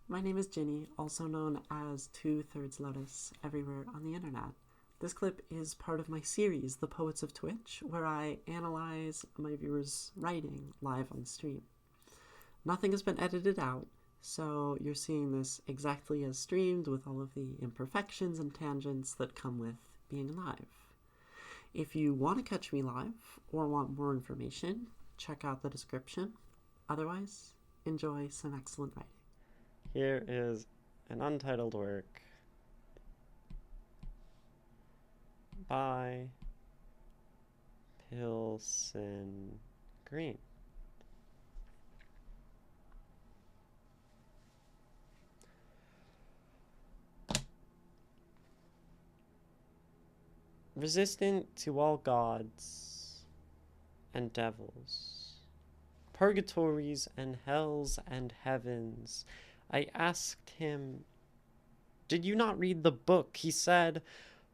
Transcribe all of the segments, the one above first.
My name is Ginny, also known as 2/3 Lotus, everywhere on the internet. This clip is part of my series, The Poets of Twitch, where I analyze my viewers' writing live on stream. Nothing has been edited out, so you're seeing this exactly as streamed with all of the imperfections and tangents that come with being live. If you want to catch me live or want more information, check out the description. Otherwise, enjoy some excellent writing. Here is an untitled work by Pilsengreen. Resistant to all gods and devils, purgatories and hells and heavens, I asked him, "Did you not read the book?" He said,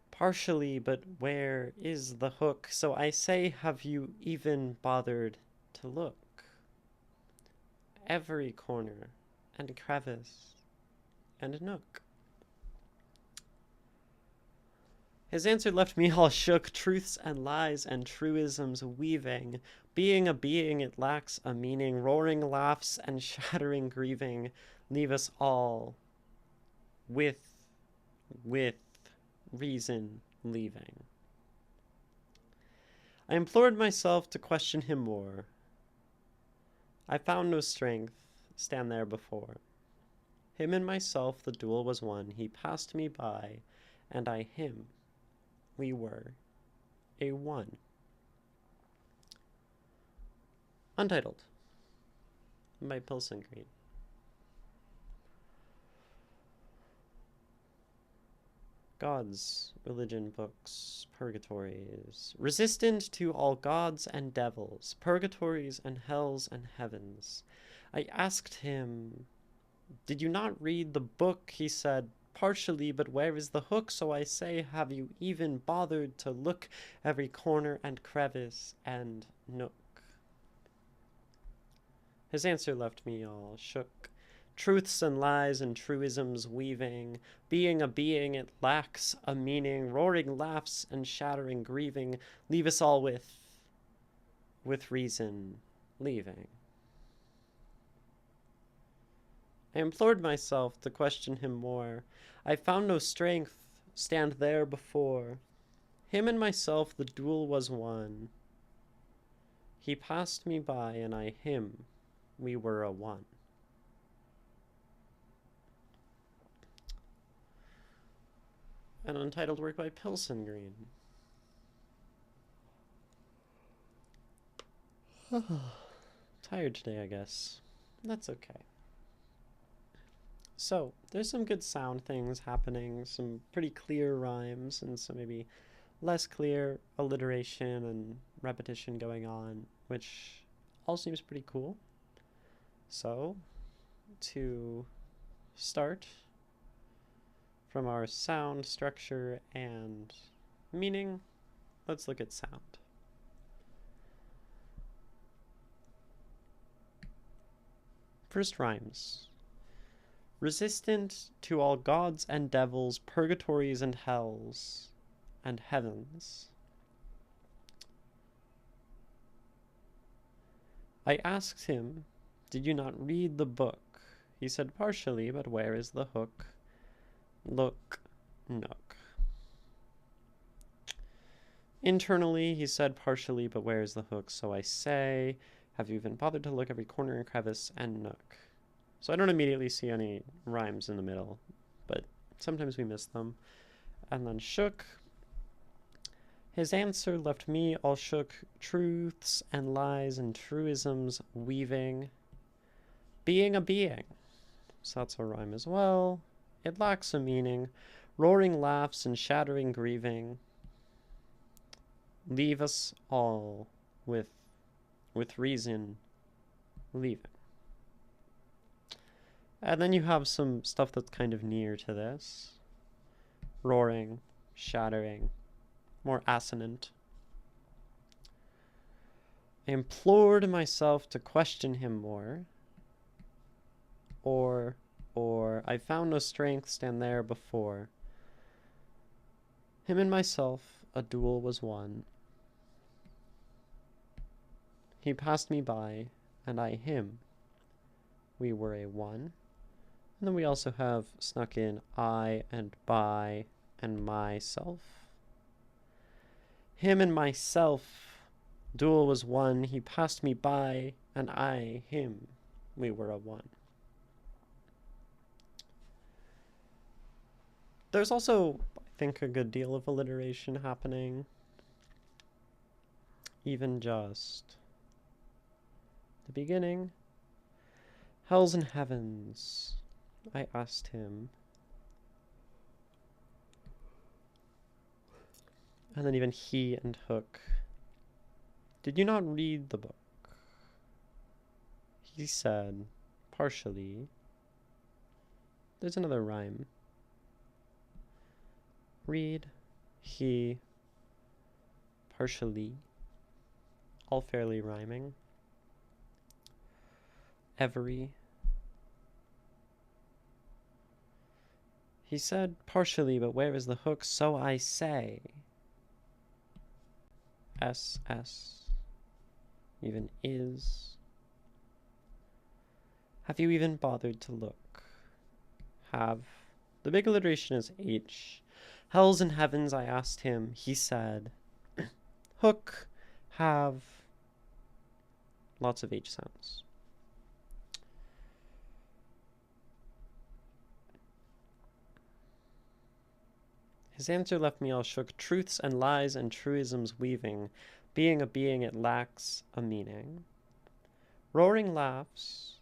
"Partially, but where is the hook?" So I say, have you even bothered to look? Every corner and crevice and nook. His answer left me all shook, truths and lies and truisms weaving. Being a being, it lacks a meaning. Roaring laughs and shattering grieving leave us all with reason leaving. I implored myself to question him more. I found no strength, stand there before. Him and myself the duel was won. He passed me by, and I him. We were a one. Untitled by Pilsengreen. Gods, religion, books, purgatories, resistant to all gods and devils, purgatories and hells and heavens. I asked him, "Did you not read the book?" He said, "Partially, but where is the hook?" So I say, have you even bothered to look? Every corner and crevice and nook. His answer left me all shook. Truths and lies and truisms weaving. Being a being, it lacks a meaning. Roaring laughs and shattering grieving leave us all with reason leaving. I implored myself to question him more. I found no strength, stand there before. Him and myself the duel was won. He passed me by, and I him. We were a one. An untitled work by Pilsengreen. Tired today, I guess. That's okay. So, there's some good sound things happening, some pretty clear rhymes, and some maybe less clear alliteration and repetition going on, which all seems pretty cool. So, to start from our sound structure and meaning, let's look at sound. First rhymes. Resistant to all gods and devils, purgatories and hells and heavens. I asked him, "Did you not read the book?" He said, "Partially, but where is the hook?" Look, nook. Internally, he said, "Partially, but where is the hook?" So I say, have you even bothered to look every corner and crevice and nook? So I don't immediately see any rhymes in the middle, but sometimes we miss them. And then shook. His answer left me all shook, truths and lies and truisms weaving. Being a being. So that's a rhyme as well. It lacks a meaning. Roaring laughs and shattering grieving leave us all with reason leaving. And then you have some stuff that's kind of near to this. Roaring, shattering, more assonant. I implored myself to question him more. Or I found no strength stand there before. Him and myself, a duel was won. He passed me by, and I him. We were a one. And then we also have snuck in I and by and myself. Him and myself, duel was won. He passed me by, and I him. We were a one. There's also, I think, a good deal of alliteration happening. Even just the beginning. Hells and heavens, I asked him. And then even he and hook. Did you not read the book? He said, partially. There's another rhyme. Read, he, partially. All fairly rhyming. Every. He said partially, but where is the hook? So I say. S. Even is. Have you even bothered to look? Have. The big alliteration is H. Hells and heavens, I asked him. He said. Hook. Have. Lots of H sounds. His answer left me all shook. Truths and lies and truisms weaving. Being a being, it lacks a meaning. Roaring laughs,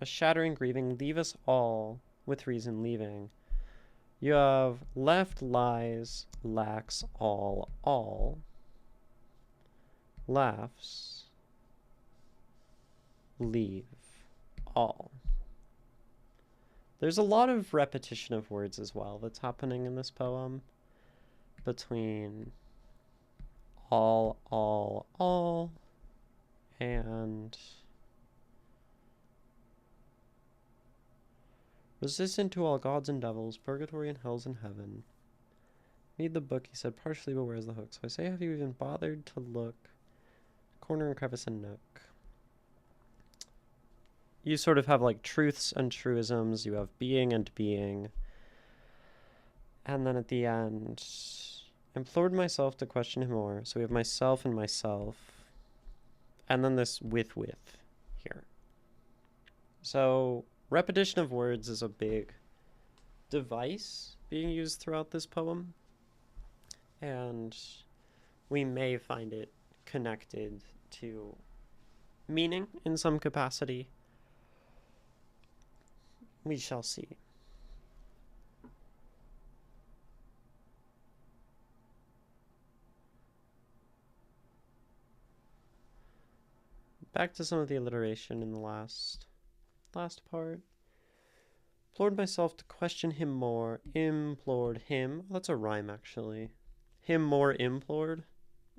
a shattering grieving, leave us all with reason leaving. You have left lies, lacks all. Laughs, leave all. There's a lot of repetition of words as well that's happening in this poem between all, and resistant to all gods and devils, purgatory and hells and heaven. Read the book, he said, partially, but where's the hook? So I say, have you even bothered to look? Corner and crevice and nook. You sort of have like truths and truisms, you have being and being. And then at the end, implored myself to question him more. So we have myself and myself. And then this with here. So repetition of words is a big device being used throughout this poem. And we may find it connected to meaning in some capacity. We shall see. Back to some of the alliteration in the last part. Implored myself to question him more. Implored him. Oh, that's a rhyme, actually. Him more implored.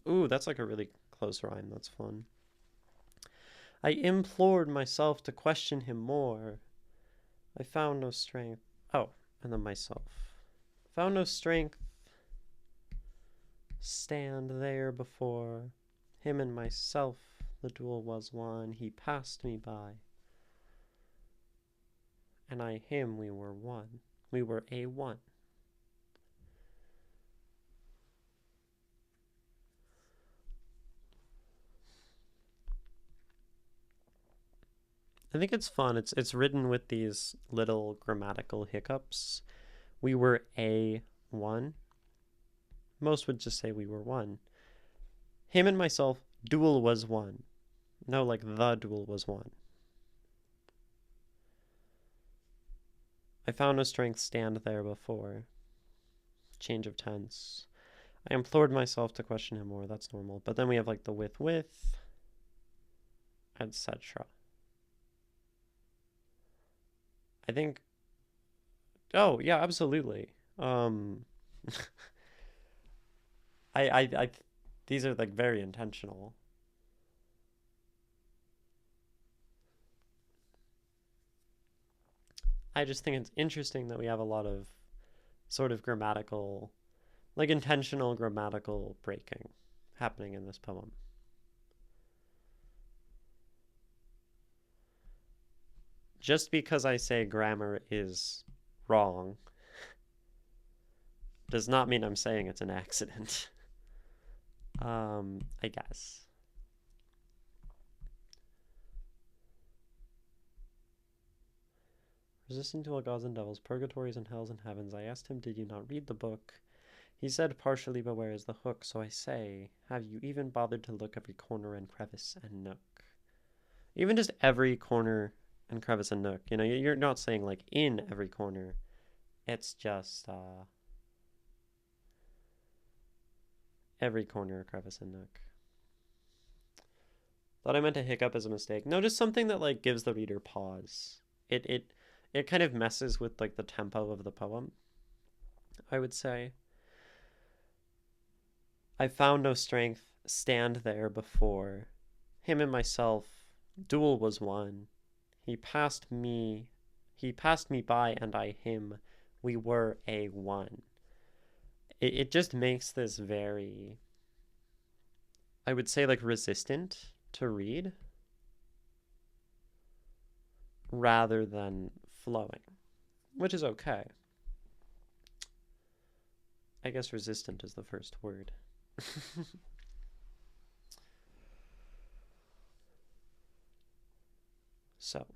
Ooh, that's like a really close rhyme. That's fun. I implored myself to question him more. I found no strength. Oh, and then myself. Found no strength. Stand there before him and myself. The duel was won. He passed me by. And I him, we were one. We were a one. I think it's fun. It's written with these little grammatical hiccups. We were a one. Most would just say we were one. Him and myself, duel was won. No, like the duel was won. I found no strength stand there before. Change of tense. I implored myself to question him more. That's normal. But then we have like the with, etc. I think. Oh yeah, absolutely. I these are like very intentional. I just think it's interesting that we have a lot of sort of grammatical, like intentional grammatical breaking happening in this poem. Just because I say grammar is wrong does not mean I'm saying it's an accident. I guess. Resisting to all gods and devils, purgatories and hells and heavens, I asked him, did you not read the book? He said partially, but where is the hook? So I say, have you even bothered to look every corner and crevice and nook? Even just every corner and crevice and nook. You know, you're not saying like in every corner. It's just every corner, crevice, and nook. Thought I meant to hiccup as a mistake. No, just something that like gives the reader pause. It kind of messes with like the tempo of the poem, I would say. I found no strength, stand there before. Him and myself, duel was won. He passed me by, and I him. We were a one. It just makes this very, I would say, like resistant to read rather than flowing, which is okay. I guess resistant is the first word. So,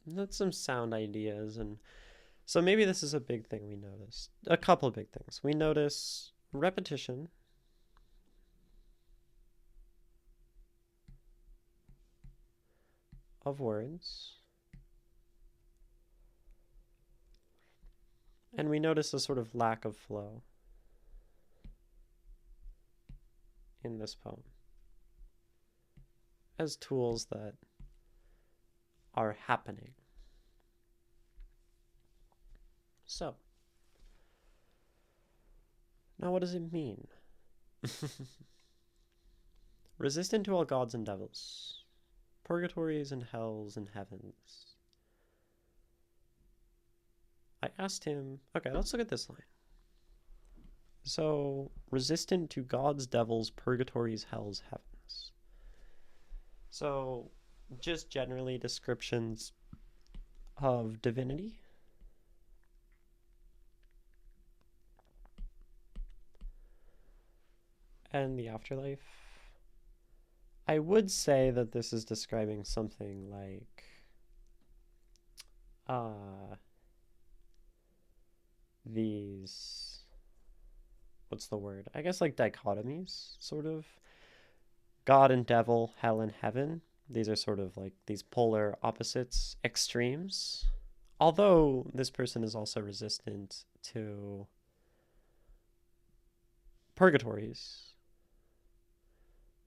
that's some sound ideas. And so maybe this is a big thing we noticed. A couple of big things. We notice repetition. Of words. And we notice a sort of lack of flow in this poem as tools that are happening. So, now what does it mean? Resistant to all gods and devils, purgatories and hells and heavens. I asked him, okay, let's look at this line. So, resistant to gods, devils, purgatories, hells, heavens. So, just generally descriptions of divinity. And the afterlife. I would say that this is describing something like these, what's the word? I guess like dichotomies, sort of. God and devil, hell and heaven. These are sort of like these polar opposites, extremes. Although this person is also resistant to purgatories.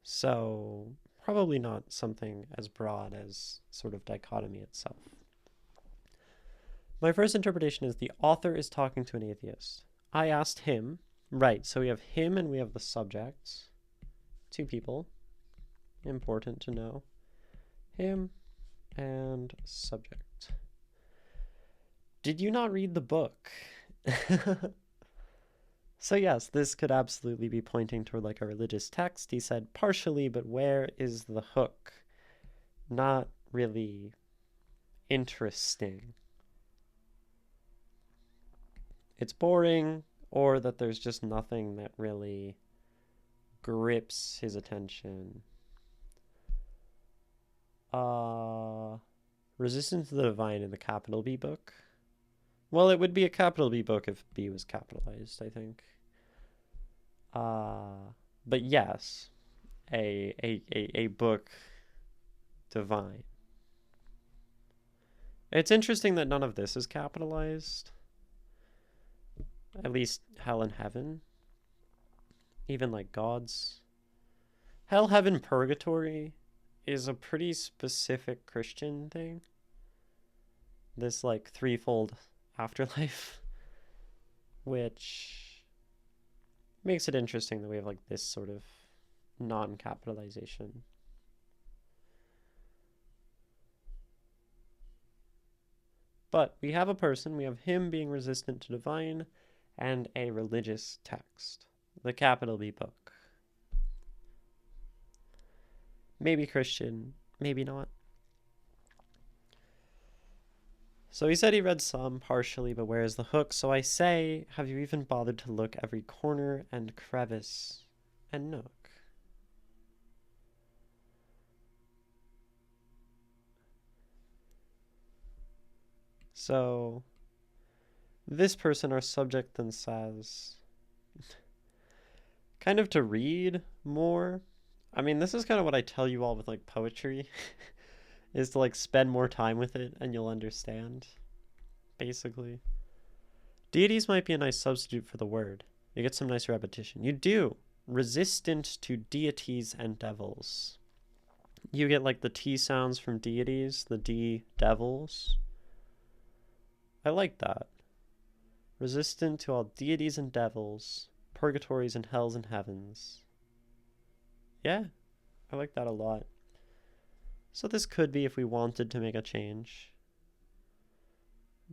So probably not something as broad as sort of dichotomy itself. My first interpretation is the author is talking to an atheist. I asked him, right, so we have him and we have the subject. Two people. Important to know. Him and subject. Did you not read the book? So yes, this could absolutely be pointing toward like a religious text. He said partially, but where is the hook? Not really interesting. It's boring, or that there's just nothing that really grips his attention. Resistance to the Divine in the capital B book. Well, it would be a capital B book if B was capitalized, I think. But yes, a book divine. It's interesting that none of this is capitalized. At least hell and heaven. Even like gods. Hell, heaven, purgatory is a pretty specific Christian thing. This like threefold afterlife, which makes it interesting that we have like this sort of non-capitalization. But we have a person, we have him being resistant to divine, and a religious text. The capital B book. Maybe Christian, maybe not. So he said he read some, partially, but where is the hook? So I say, have you even bothered to look every corner and crevice and nook? So this person, our subject, then says, kind of to read more. I mean, this is kind of what I tell you all with like poetry, is to like spend more time with it and you'll understand, basically. Deities might be a nice substitute for the word. You get some nice repetition. You do. Resistant to deities and devils. You get like the T sounds from deities, the D devils. I like that. Resistant to all deities and devils, purgatories and hells and heavens. Yeah, I like that a lot. So this could be if we wanted to make a change.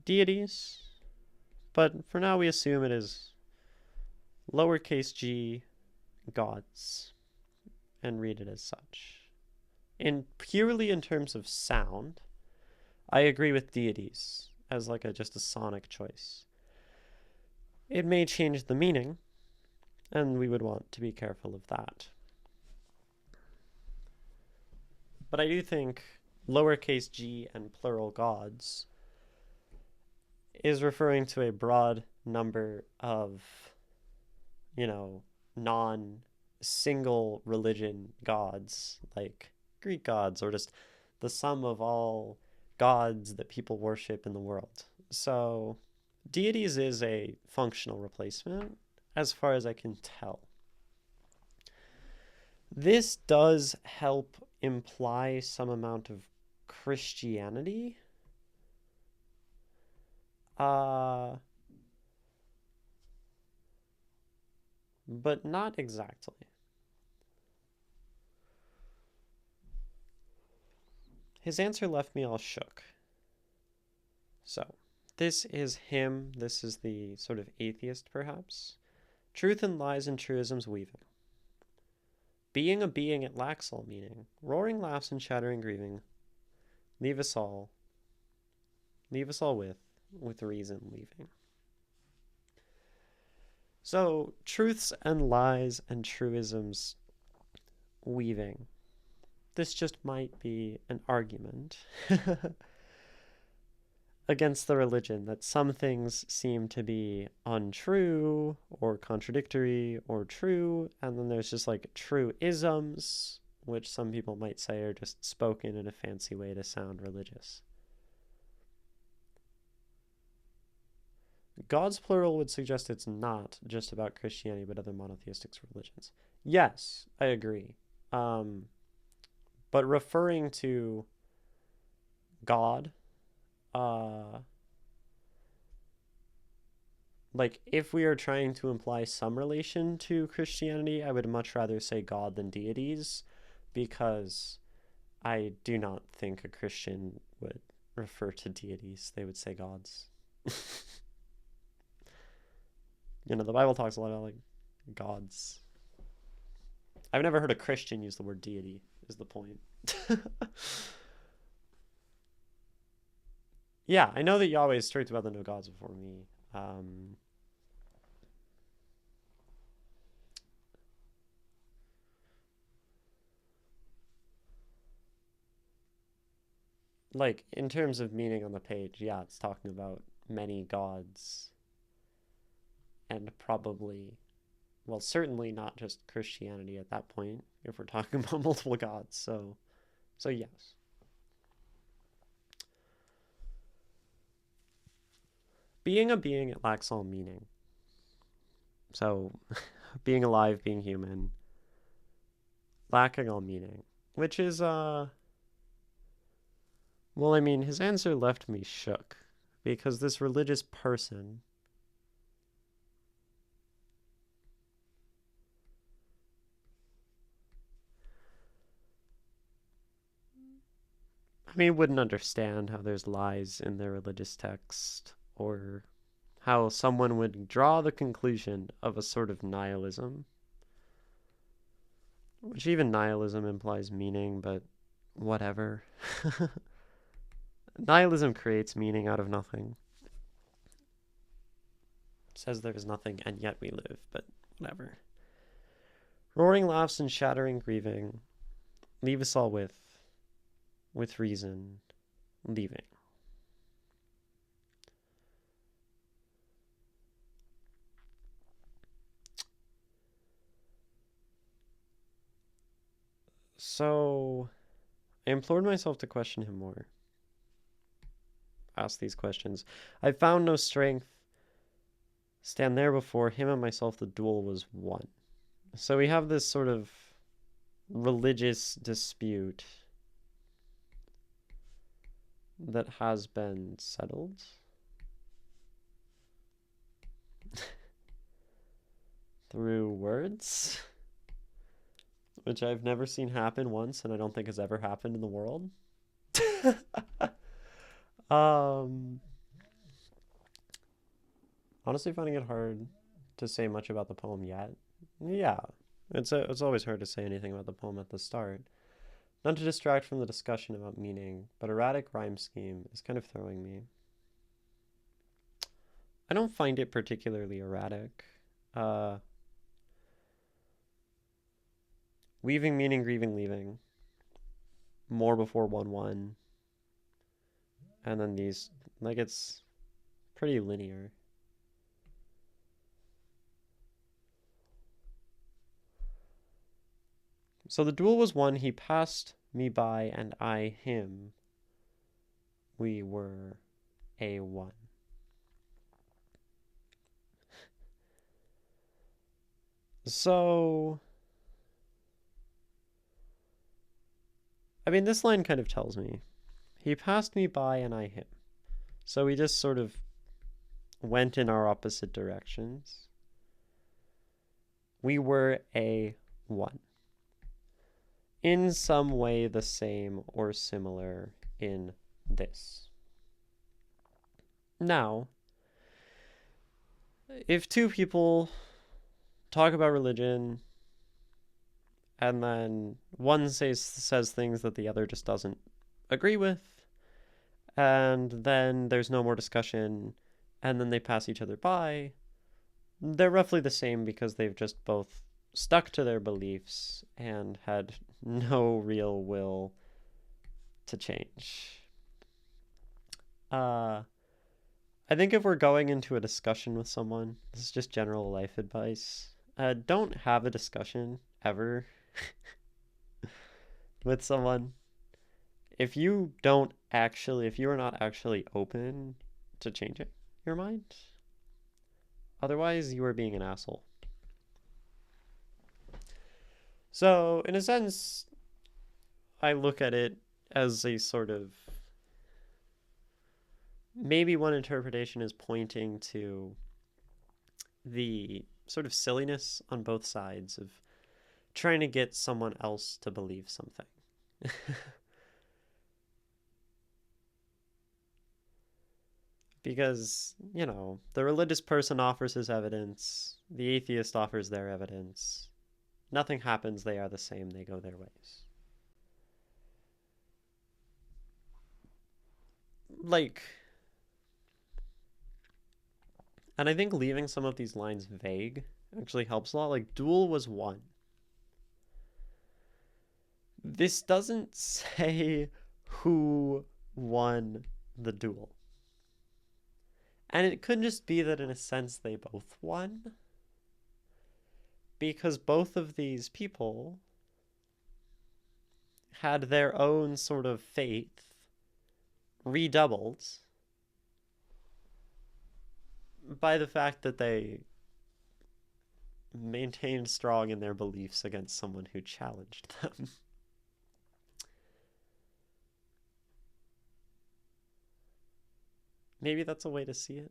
Deities. But for now we assume it is lowercase g gods and read it as such. And purely in terms of sound, I agree with deities as like just a sonic choice. It may change the meaning, and we would want to be careful of that. But I do think lowercase g and plural gods is referring to a broad number of, non-single religion gods, like Greek gods, or just the sum of all gods that people worship in the world. So deities is a functional replacement, as far as I can tell. This does help imply some amount of Christianity. But not exactly. His answer left me all shook. So, this is him. This is the sort of atheist, perhaps. Truth and lies and truisms weaving. Being a being, it lacks all meaning. Roaring laughs and chattering grieving. Leave us all with reason leaving. So, truths and lies and truisms weaving. This just might be an argument against the religion, that some things seem to be untrue or contradictory or true, and then there's just like truisms, which some people might say are just spoken in a fancy way to sound religious. God's plural would suggest it's not just about Christianity, but other monotheistic religions. Yes, I agree. But referring to God, like if we are trying to imply some relation to Christianity, I would much rather say God than deities, because I do not think a Christian would refer to deities. They would say gods. The Bible talks a lot about like gods. I've never heard a Christian use the word deity, is the point. Yeah, I know that Yahweh is strict about the no gods before me. Like, in terms of meaning on the page, yeah, it's talking about many gods. And probably, well, certainly not just Christianity at that point, if we're talking about multiple gods. So yes. Being a being, it lacks all meaning. So, being alive, being human, lacking all meaning. Which is, well, I mean, his answer left me shook. Because this religious person, me wouldn't understand how there's lies in their religious text, or how someone would draw the conclusion of a sort of nihilism, which even nihilism implies meaning, but whatever. Nihilism creates meaning out of nothing. It says there is nothing, and yet we live, but whatever. Roaring laughs and shattering grieving leave us all with reason, leaving. So, I implored myself to question him more. Ask these questions. I found no strength. Stand there before him and myself, the duel was won. So we have this sort of religious dispute that has been settled. Through words, which I've never seen happen once, and I don't think has ever happened in the world. Honestly finding it hard to say much about the poem yet. Yeah, it's always hard to say anything about the poem at the start. Not to distract from the discussion about meaning, but erratic rhyme scheme is kind of throwing me. I don't find it particularly erratic. Weaving, meaning, grieving, leaving. More before 1-1. And then these, like, it's pretty linear. So the duel was won, he passed me by and I him. We were A1. So, I mean, this line kind of tells me. He passed me by and I him. So we just sort of went in our opposite directions. We were A1. In some way the same or similar in this. Now, if two people talk about religion and then one says things that the other just doesn't agree with, and then there's no more discussion, and then they pass each other by, they're roughly the same because they've just both stuck to their beliefs and had no real will to change. I think if we're going into a discussion with someone, this is just general life advice, don't have a discussion ever with someone if you are not actually open to changing your mind. Otherwise, you are being an asshole. So, in a sense, I look at it as a sort of, maybe one interpretation is pointing to the sort of silliness on both sides of trying to get someone else to believe something. Because, the religious person offers his evidence, the atheist offers their evidence. Nothing happens, they are the same, they go their ways. And I think leaving some of these lines vague actually helps a lot. Duel was won. This doesn't say who won the duel. And it could just be that in a sense they both won. Because both of these people had their own sort of faith redoubled by the fact that they maintained strong in their beliefs against someone who challenged them. Maybe that's a way to see it.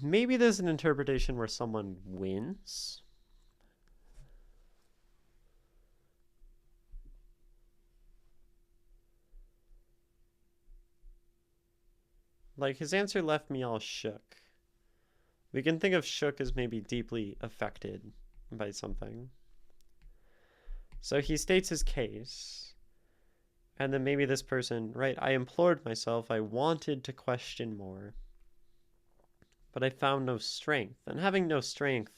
Maybe there's an interpretation where someone wins like, his answer left me all shook. We can think of shook as maybe deeply affected by something. So he states his case, and then maybe this person, right, I implored myself, I wanted to question more, but I found no strength. And having no strength,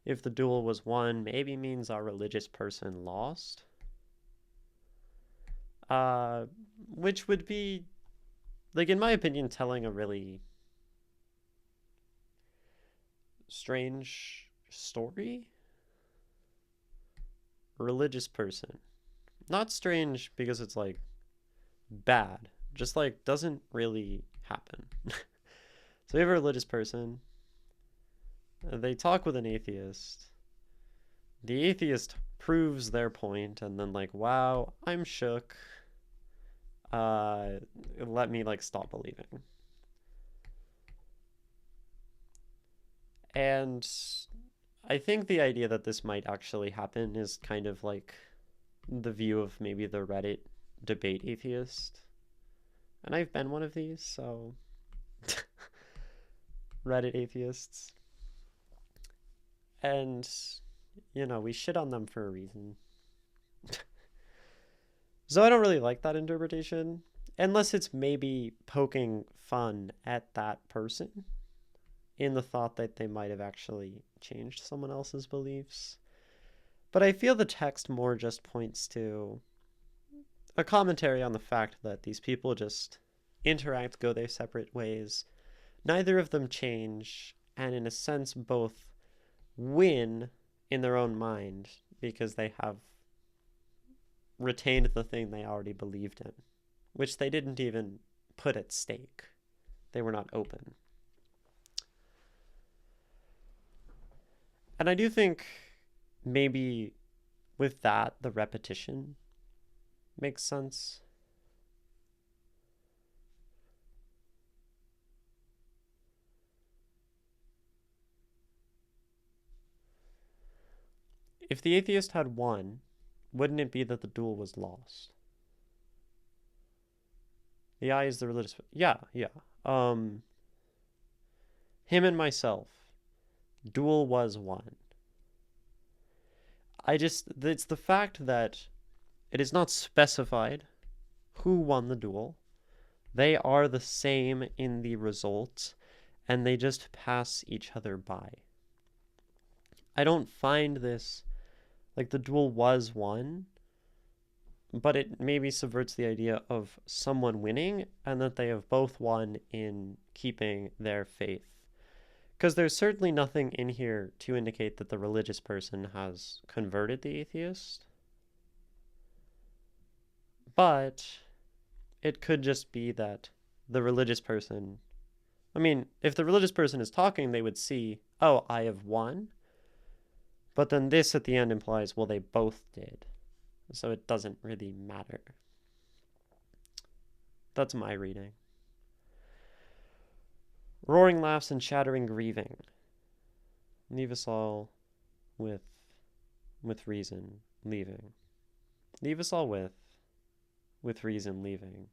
if the duel was won, maybe means our religious person lost. Which would be, like, in my opinion, telling a really strange story. Religious person. Not strange because it's, like, bad. Just, like, doesn't really happen. So we have a religious person. They talk with an atheist. The atheist proves their point, and then, like, wow, I'm shook. Let me, like, stop believing. And I think the idea that this might actually happen is kind of like the view of maybe the Reddit debate atheist. And I've been one of these, so Reddit atheists. And, you know, we shit on them for a reason. So I don't really like that interpretation, unless it's maybe poking fun at that person in the thought that they might have actually changed someone else's beliefs. But I feel the text more just points to a commentary on the fact that these people just interact, go their separate ways. Neither of them change, and in a sense, both win in their own mind because they have retained the thing they already believed in, which they didn't even put at stake. They were not open. And I do think maybe with that, the repetition makes sense. If the atheist had won, wouldn't it be that the duel was lost? The I is the religious. Yeah. Him and myself. Duel was won. It's the fact that it is not specified who won the duel. They are the same in the results, and they just pass each other by. I don't find this, like, the duel was won, but it maybe subverts the idea of someone winning and that they have both won in keeping their faith. Because there's certainly nothing in here to indicate that the religious person has converted the atheist. But it could just be that the religious person, I mean, if the religious person is talking, they would see, oh, I have won. But then this at the end implies, well, they both did. So it doesn't really matter. That's my reading. Roaring laughs and shattering grieving. Leave us all with reason leaving. Leave us all with reason leaving.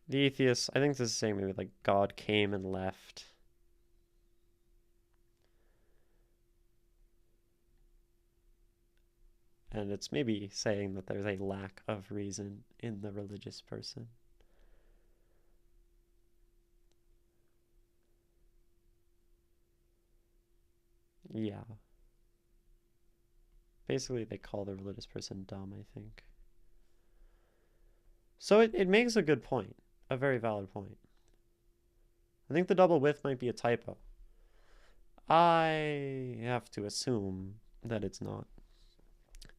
The atheists, I think this is saying maybe like God came and left. And it's maybe saying that there's a lack of reason in the religious person. Yeah. Basically, they call the religious person dumb, I think. So it makes a good point. A very valid point. I think the double with might be a typo. I have to assume that it's not.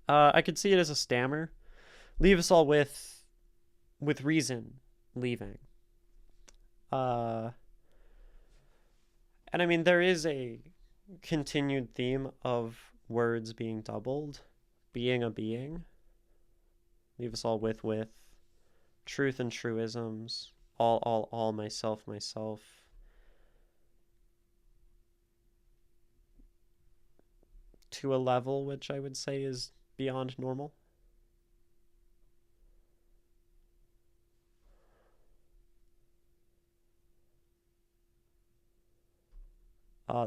I could see it as a stammer. Leave us all with reason leaving. And I mean, there is a continued theme of words being doubled, being a being. Leave us all with truth and truisms, all, myself, to a level which I would say is beyond normal.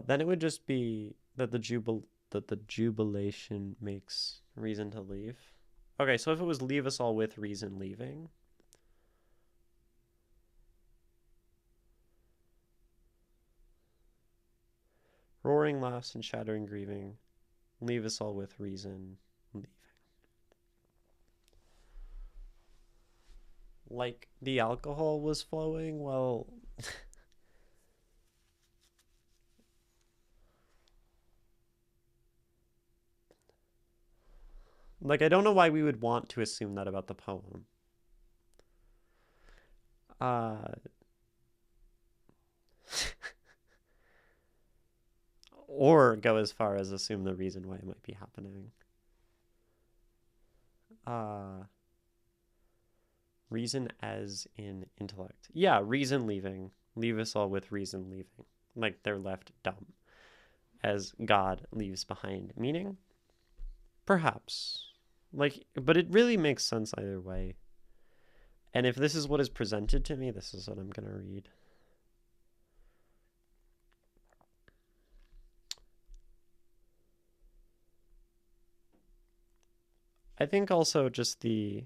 Then it would just be that the jubilation makes reason to leave. Okay, so if it was leave us all with reason leaving. Roaring laughs and shattering grieving, leave us all with reason leaving. Like the alcohol was flowing, well... Like, I don't know why we would want to assume that about the poem. Or go as far as assume the reason why it might be happening. Reason as in intellect. Yeah, reason leaving. Leave us all with reason leaving. Like they're left dumb. As God leaves behind meaning? Perhaps. Like, but it really makes sense either way. And if this is what is presented to me, this is what I'm going to read. I think also just the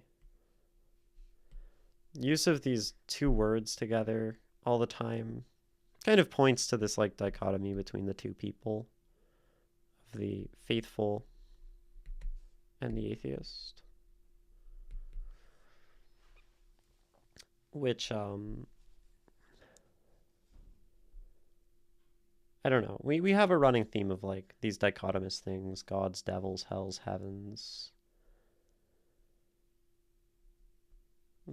use of these two words together all the time kind of points to this like dichotomy between the two people, of the faithful and the atheist, which I don't know. We have a running theme of like these dichotomous things: gods, devils, hells, heavens,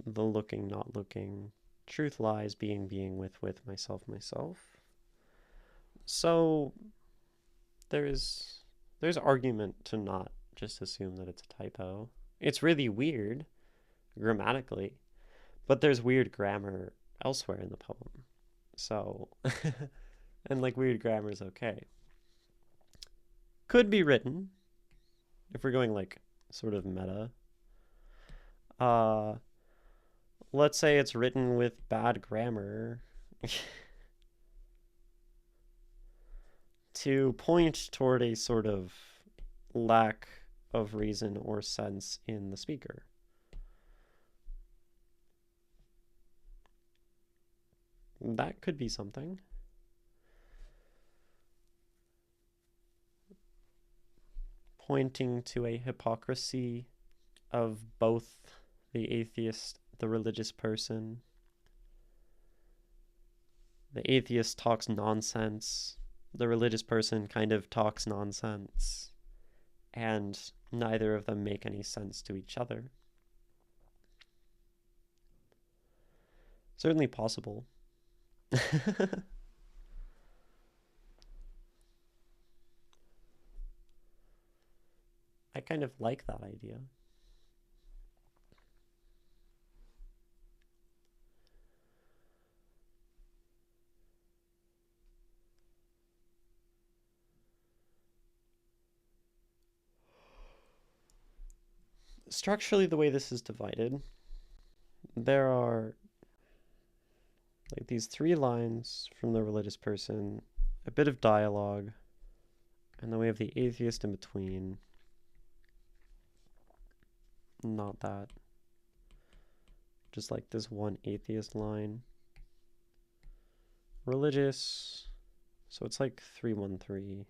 the looking, not looking, truth, lies, being, with, myself. So there's argument to not just assume that it's a typo. It's really weird grammatically, but there's weird grammar elsewhere in the poem. So, and like weird grammar is okay. Could be written, if we're going like sort of meta. Let's say it's written with bad grammar to point toward a sort of lack of reason or sense in the speaker. That could be something. Pointing to a hypocrisy of both the atheist, the religious person. The atheist talks nonsense. The religious person kind of talks nonsense. And neither of them make any sense to each other. Certainly possible. I kind of like that idea. Structurally, the way this is divided, there are like these 3 lines from the religious person, a bit of dialogue, and then we have the atheist in between. Not that. Just like this one atheist line. Religious. So it's like 313.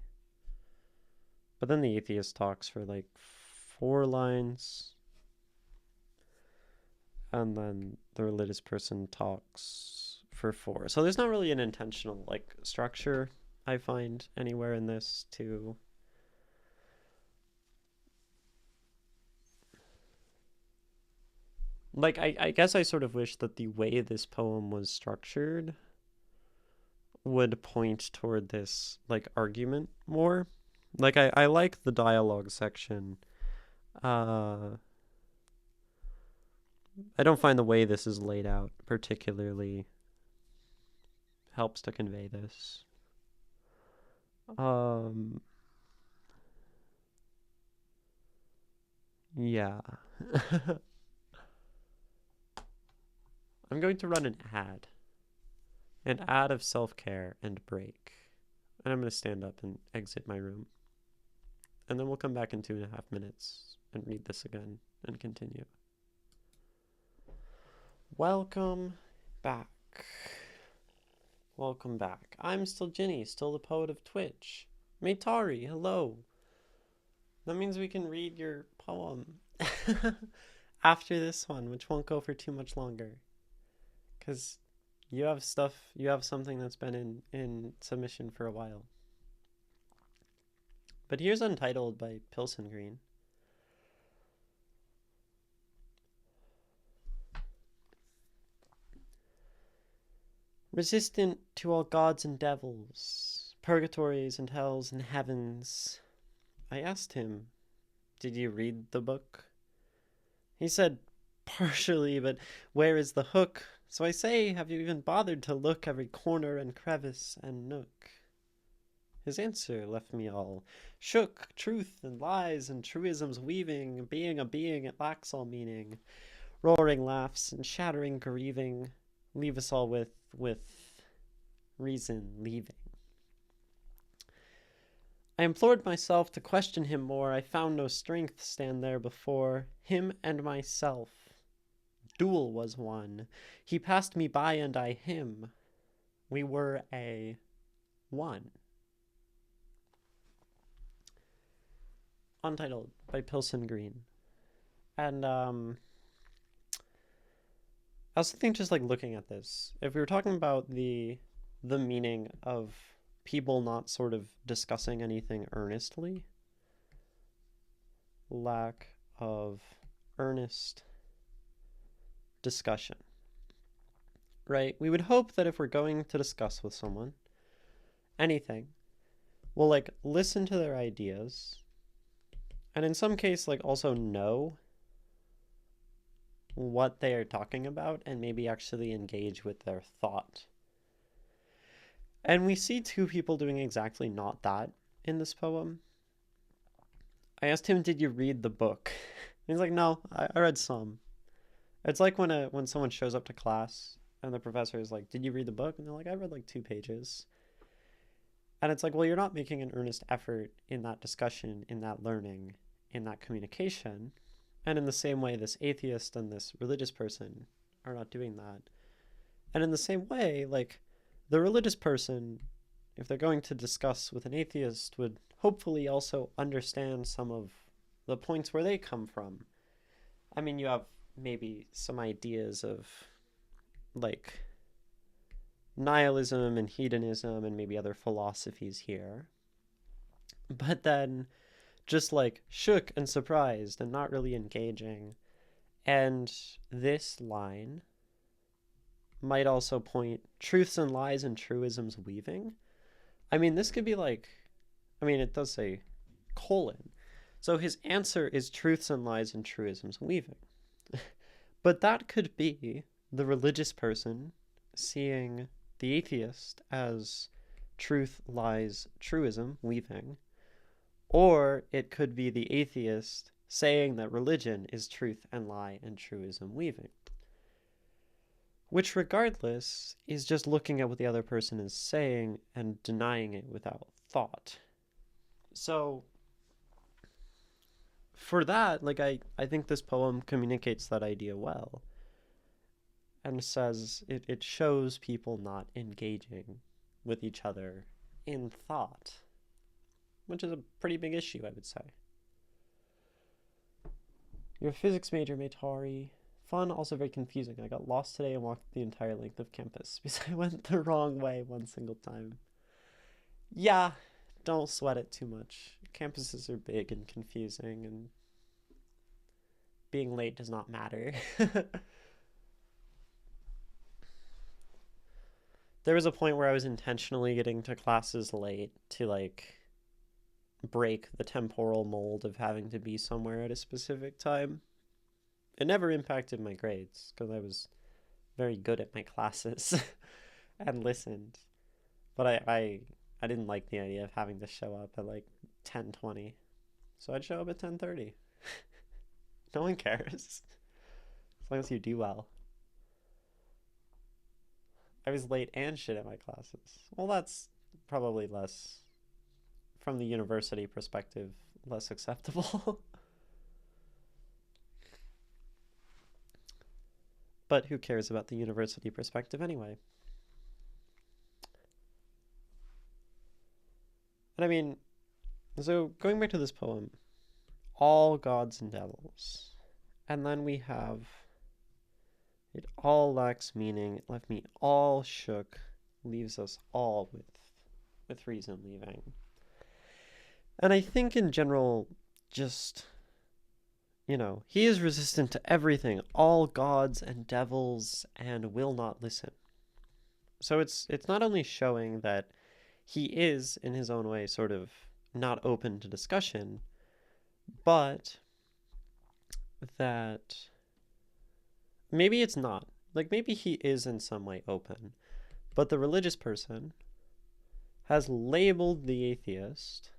But then the atheist talks for like 4 lines. And then the religious person talks for 4. So there's not really an intentional like structure I find anywhere in this to like I guess I sort of wish that the way this poem was structured would point toward this like argument more. Like I like the dialogue section. I don't find the way this is laid out particularly helps to convey this. Yeah. I'm going to run an ad of self-care and break. And I'm going to stand up and exit my room. And then we'll come back in 2.5 minutes and read this again and continue. Welcome back. Welcome back. I'm still Ginny, still the poet of Twitch. Maytari, hello. That means we can read your poem after this one, which won't go for too much longer. Because you have something that's been in submission for a while. But here's Untitled by Pilsengreen. Resistant to all gods and devils, purgatories and hells and heavens, I asked him, "Did you read the book?" He said, "Partially, but where is the hook?" So I say, "Have you even bothered to look every corner and crevice and nook?" His answer left me all shook, truth and lies and truisms weaving, being a being it lacks all meaning, roaring laughs and shattering grieving, leave us all with reason leaving. I implored myself to question him more. I found no strength stand there before him and myself. Duel was one. He passed me by and I him. We were a one. Untitled by Pilsengreen. And I also think, just like looking at this, if we were talking about the meaning of people not sort of discussing anything earnestly, lack of earnest discussion, right? We would hope that if we're going to discuss with someone anything, we'll like listen to their ideas, and in some case like also know what they are talking about and maybe actually engage with their thought. And we see two people doing exactly not that in this poem. I asked him, "Did you read the book?" He's like, "No, I read some." It's like when someone shows up to class and the professor is like, "Did you read the book?" And they're like, "I read like 2 pages." And it's like, well, you're not making an earnest effort in that discussion, in that learning, in that communication. And in the same way, this atheist and this religious person are not doing that. And in the same way, like, the religious person, if they're going to discuss with an atheist, would hopefully also understand some of the points where they come from. I mean, you have maybe some ideas of, like, nihilism and hedonism and maybe other philosophies here. But then just, like, shook and surprised and not really engaging. And this line might also point truths and lies and truisms weaving. I mean, this could be like, I mean, it does say colon. So his answer is truths and lies and truisms weaving. But that could be the religious person seeing the atheist as truth, lies, truism weaving. Or it could be the atheist saying that religion is truth and lie and truism weaving. Which, regardless, is just looking at what the other person is saying and denying it without thought. So, for that, like, I think this poem communicates that idea well. And says, it shows people not engaging with each other in thought. Which is a pretty big issue, I would say. You're a physics major, Maytari. Fun, also very confusing. I got lost today and walked the entire length of campus because I went the wrong way one single time. Yeah, don't sweat it too much. Campuses are big and confusing, and being late does not matter. There was a point where I was intentionally getting to classes late to, like, break the temporal mold of having to be somewhere at a specific time. It never impacted my grades because I was very good at my classes and listened. But I didn't like the idea of having to show up at like 10:20. So I'd show up at 10:30. No one cares. As long as you do well. I was late and shit at my classes. Well, that's probably less, from the university perspective, less acceptable. But who cares about the university perspective anyway? And I mean, so going back to this poem, all gods and devils. And then we have, it all lacks meaning, it left me all shook, leaves us all with reason leaving. And I think in general, just, he is resistant to everything, all gods and devils, and will not listen. So it's not only showing that he is, in his own way, sort of not open to discussion, but that maybe it's not. Like, maybe he is in some way open, but the religious person has labeled the atheist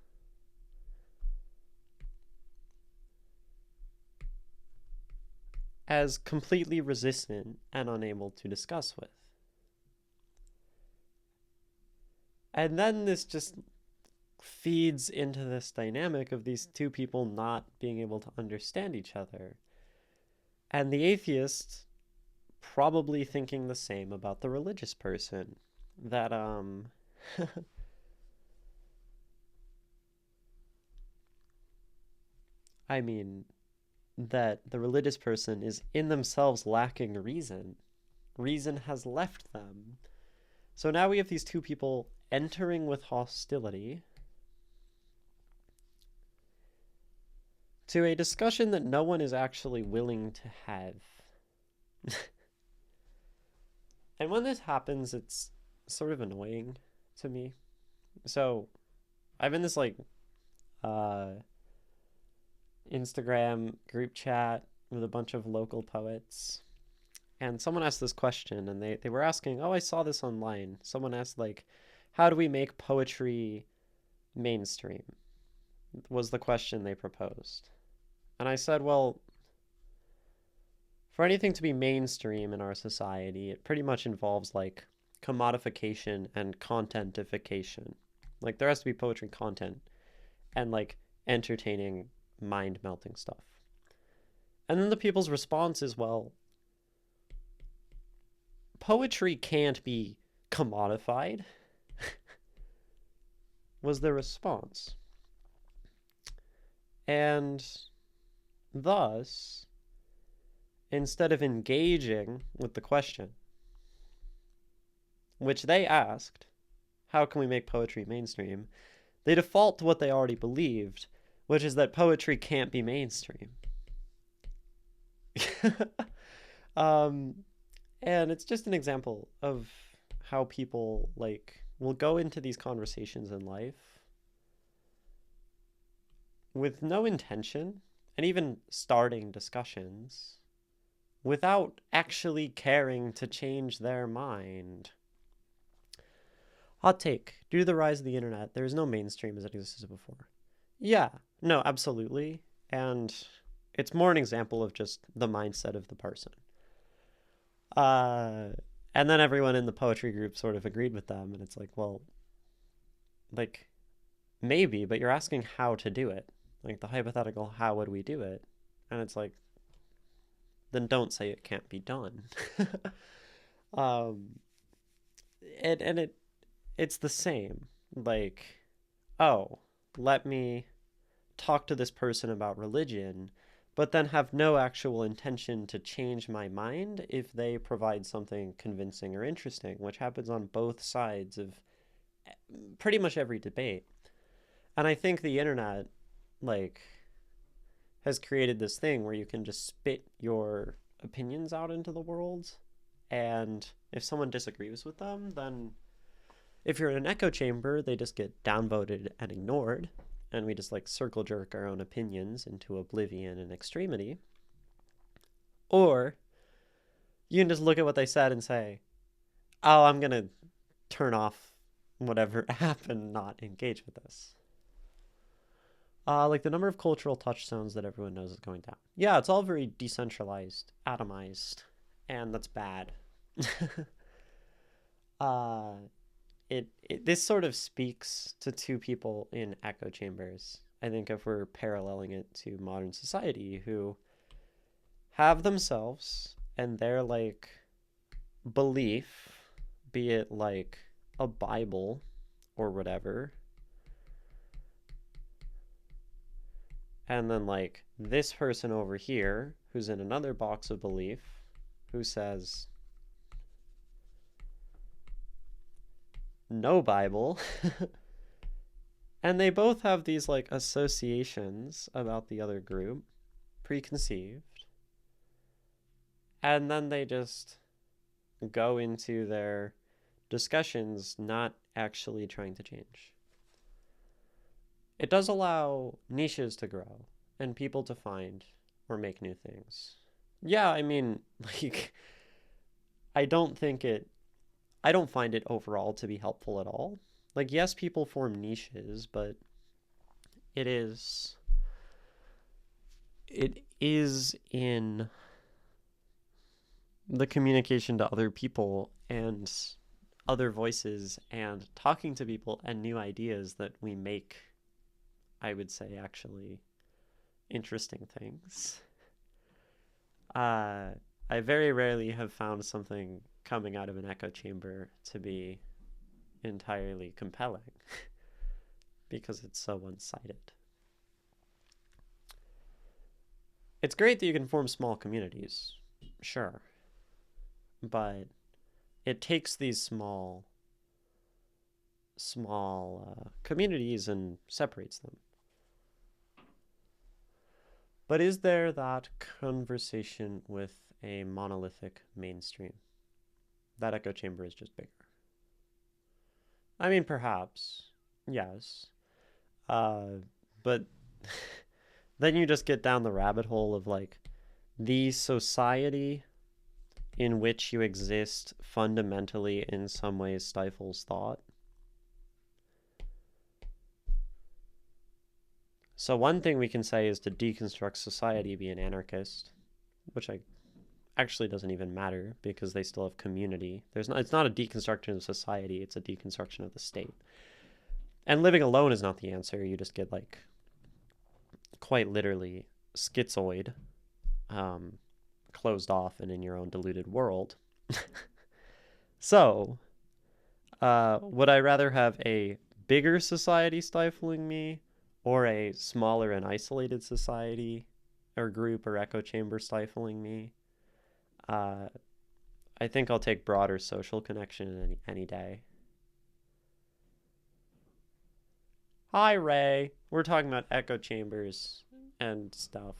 as completely resistant and unable to discuss with. And then this just feeds into this dynamic of these two people not being able to understand each other. And the atheist probably thinking the same about the religious person. That, I mean, that the religious person is in themselves lacking reason. Reason has left them. So now we have these two people entering with hostility to a discussion that no one is actually willing to have. And when this happens, it's sort of annoying to me. So I'm in this Instagram group chat with a bunch of local poets, and someone asked this question, and they were asking, I saw this online. Someone asked, how do we make poetry mainstream? Was the question they proposed. And I said, well, for anything to be mainstream in our society, it pretty much involves commodification and contentification. There has to be poetry content and entertaining, mind-melting stuff. And then the people's response is, well, poetry can't be commodified, was their response. And thus, instead of engaging with the question, which they asked, how can we make poetry mainstream? They default to what they already believed, which is that poetry can't be mainstream. And it's just an example of how people will go into these conversations in life with no intention, and even starting discussions without actually caring to change their mind. Hot take. Due to the rise of the internet, there is no mainstream as it existed before. Yeah, no, absolutely. And it's more an example of just the mindset of the person. And then everyone in the poetry group sort of agreed with them, and it's well, maybe, but you're asking how to do it. The hypothetical, how would we do it? And it's then don't say it can't be done. It's the same. Let me talk to this person about religion, but then have no actual intention to change my mind if they provide something convincing or interesting, which happens on both sides of pretty much every debate. And I think the internet has created this thing where you can just spit your opinions out into the world, and if someone disagrees with them, then if you're in an echo chamber, they just get downvoted and ignored, and we just circle jerk our own opinions into oblivion and extremity. Or you can just look at what they said and say, oh, I'm gonna turn off whatever app and not engage with this. The number of cultural touchstones that everyone knows is going down. Yeah, it's all very decentralized, atomized, and that's bad. this sort of speaks to two people in echo chambers. I think if we're paralleling it to modern society, who have themselves and their like belief, be it like a Bible or whatever, and then like this person over here who's in another box of belief who says no Bible. And they both have these like associations about the other group, preconceived, and then they just go into their discussions not actually trying to change. It does allow niches to grow and people to find or make new things. Yeah, I mean, like, I don't find it overall to be helpful at all. Like, yes, people form niches, but it is in the communication to other people and other voices and talking to people and new ideas that we make, I would say, actually interesting things. I very rarely have found something coming out of an echo chamber to be entirely compelling because it's so one-sided. It's great that you can form small communities, sure, but it takes these small communities and separates them. But is there that conversation with a monolithic mainstream? That echo chamber is just bigger. I mean, perhaps, yes. But then you just get down the rabbit hole of like the society in which you exist fundamentally in some ways stifles thought. So one thing we can say is to deconstruct society, be an anarchist, which actually doesn't even matter because they still have community. It's not a deconstruction of society, it's a deconstruction of the state. And living alone is not the answer. You just get like quite literally schizoid, closed off and in your own deluded world. So, would I rather have a bigger society stifling me or a smaller and isolated society or group or echo chamber stifling me? I think I'll take broader social connection any day. Hi, Ray. We're talking about echo chambers and stuff,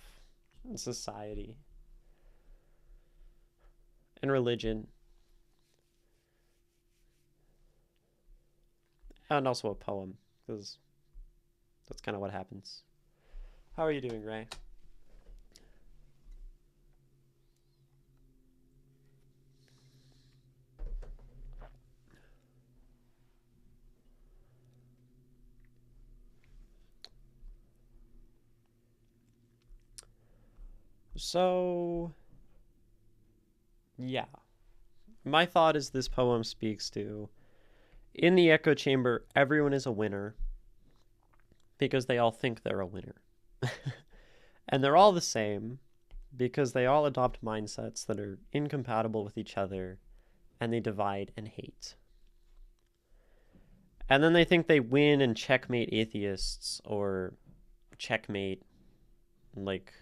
and society, and religion, and also a poem, because that's kind of what happens. How are you doing, Ray? So, yeah. My thought is this poem speaks to, in the echo chamber, everyone is a winner because they all think they're a winner. And they're all the same because they all adopt mindsets that are incompatible with each other and they divide and hate. And then they think they win and checkmate atheists or checkmate, like,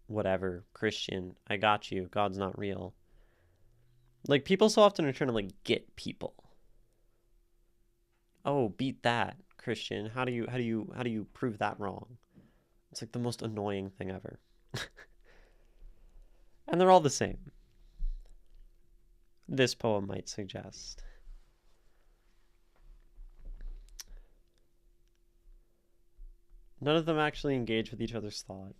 whatever, Christian, I got you, God's not real. Like, people so often are trying to, like, get people. Oh, beat that, Christian. How do you prove that wrong? It's like the most annoying thing ever. And they're all the same. This poem might suggest. None of them actually engage with each other's thought.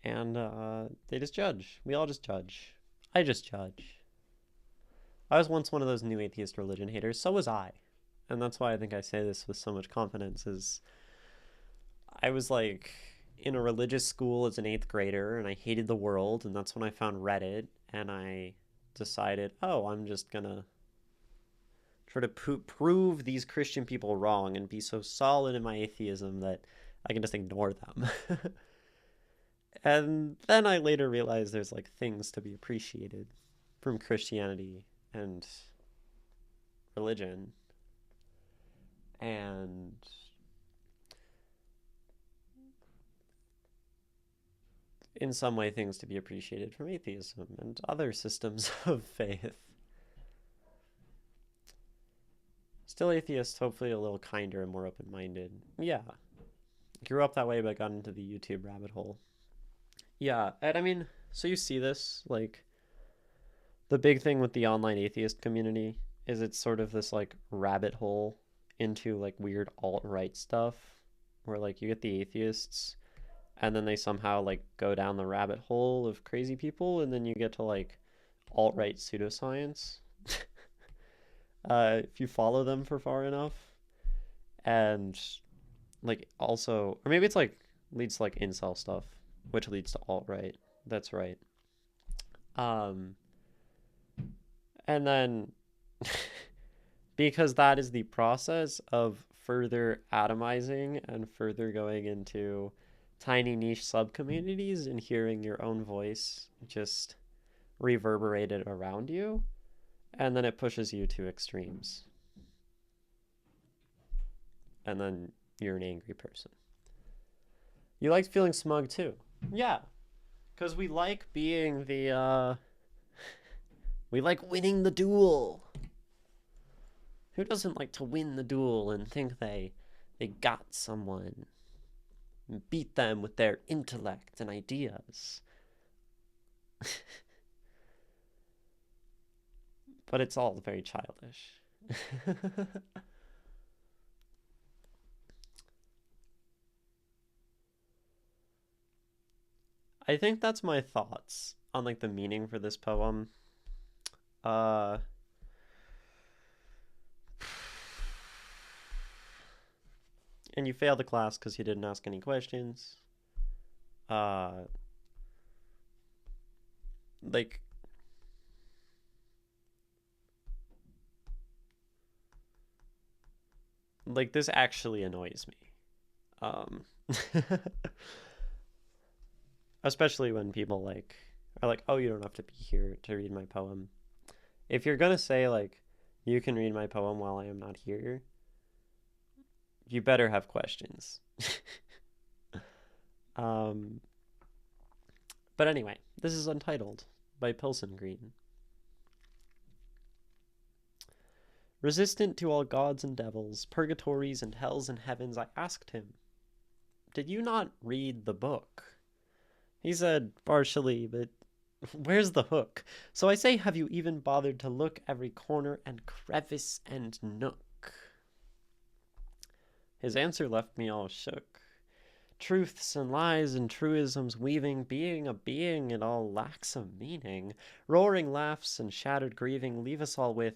And they just judge. We all just judge. I just judge. I was once one of those new atheist religion haters. So was I. And that's why I think I say this with so much confidence is I was like in a religious school as an 8th grader and I hated the world. And that's when I found Reddit and I decided, oh, I'm just gonna try to prove these Christian people wrong and be so solid in my atheism that I can just ignore them. And then I later realized there's like things to be appreciated from Christianity and religion, and in some way things to be appreciated from atheism and other systems of faith. Still atheist, hopefully a little kinder and more open-minded. Yeah. Grew up that way, but got into the YouTube rabbit hole. Yeah, and I mean, so you see this, like, the big thing with the online atheist community is it's sort of this, like, rabbit hole into, like, weird alt-right stuff, where, like, you get the atheists, and then they somehow, like, go down the rabbit hole of crazy people, and then you get to, like, alt-right pseudoscience. If you follow them for far enough. And, like, also, or maybe it's, like, leads to, like, incel stuff, which leads to alt-right. That's right. And then, because that is the process of further atomizing and further going into tiny niche subcommunities and hearing your own voice just reverberated around you, and then it pushes you to extremes. And then you're an angry person. You like feeling smug too. Yeah. Because we like being the, we like winning the duel. Who doesn't like to win the duel and think they got someone and beat them with their intellect and ideas? But it's all very childish. I think that's my thoughts on, like, the meaning for this poem. And you failed the class because you didn't ask any questions. Like, this actually annoys me. Especially when people, like, are like, oh, you don't have to be here to read my poem. If you're gonna say, like, you can read my poem while I am not here, you better have questions. But anyway, this is Untitled by Pilsengreen. Resistant to all gods and devils, purgatories and hells and heavens, I asked him, did you not read the book? He said, partially, but where's the hook? So I say, have you even bothered to look every corner and crevice and nook? His answer left me all shook. Truths and lies and truisms weaving, being a being, it all lacks a meaning. Roaring laughs and shattered grieving leave us all with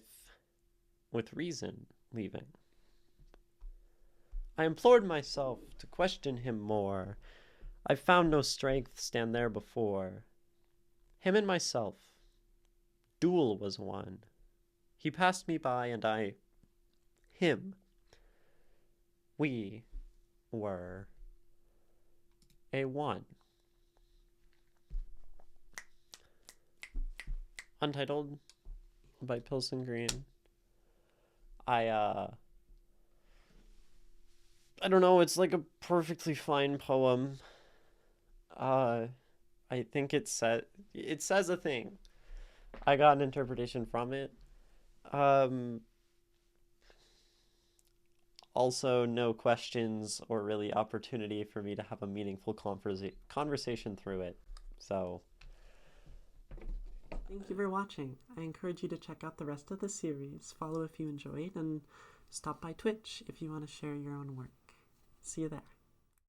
reason leaving. I implored myself to question him more. I found no strength stand there before. Him and myself, duel was one. He passed me by and I, him. We were a one. Untitled by Pilsengreen. I don't know, it's like a perfectly fine poem. I think it says a thing. I got an interpretation from it. Also, no questions or really opportunity for me to have a meaningful conversation through it. So, thank you for watching. I encourage you to check out the rest of the series, follow if you enjoyed, and stop by Twitch if you want to share your own work. See you there.